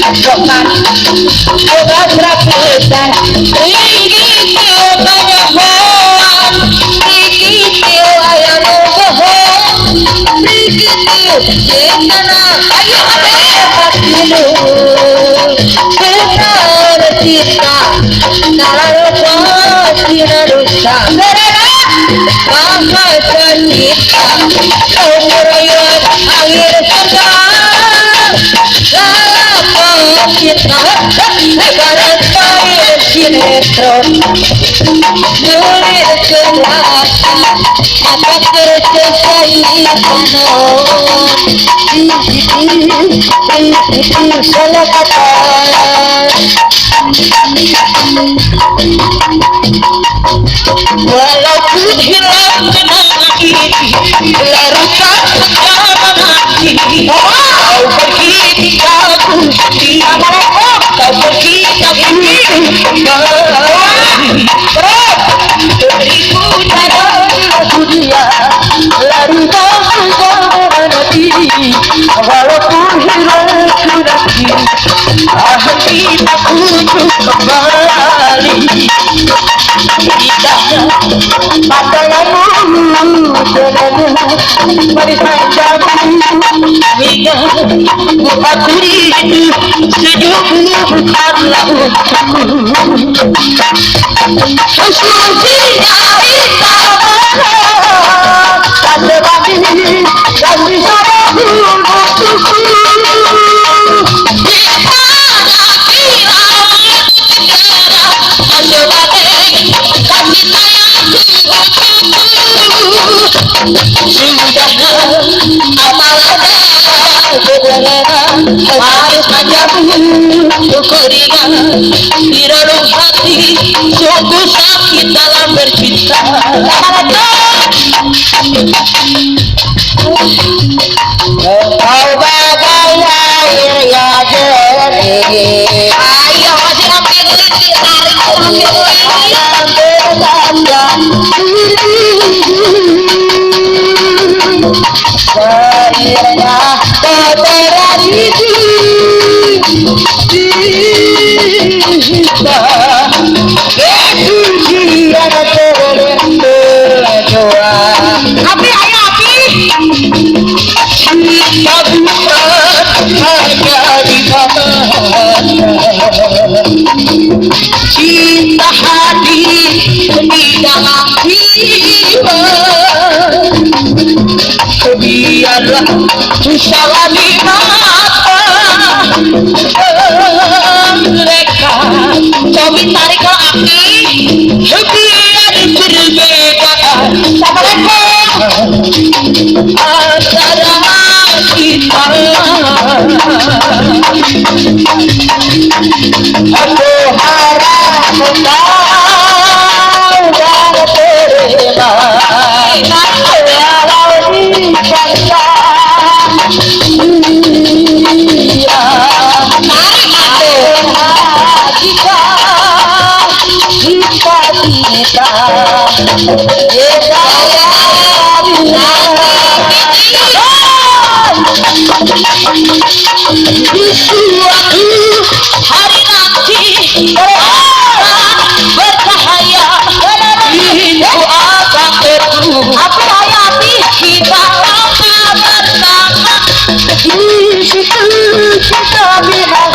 Jokan Oga Praputan Riki Tio Banyahoan Riki Tio Ayano Bohong Riki Tio Cintana Ayo Patilu Benar Cinta Nararopa Sinarusa Bahasa Cinta Umurayat Akhir Sedang Kita Lebaran Pair Sinetron Nulir Celaka Apa kersesaikan Salah kata Walaupun hilang kenangan ini Larutkan sekarang hati Kau pergi tinggalku diam Kau pergi tak beriku dalam dunia Larutkan sekarang hati Walaupun hilang kenangan hati tak kunjung kembali Indahnya pandanganmu denganmu barisan jamu hingga aku rindu senyummu bukanlah untukku Sususinya tak sebagi dan bisa untukku harus ajamu keringat di relung hati sungguh sakit dalam bercinta kau bagai air yang jernih ayo siapa yang Akhirnya terjadi kita kesucian berdua. Api ayo api. Kita bukan hanya di mata, cinta hati di dalam jiwa. Biarlah salah di mata mereka coba tarik ke api biar berbeda sama mereka antara kita aku harap kau dapat terima hari nanti bercahaya itu akan terus api kita bersama di situ kita bilang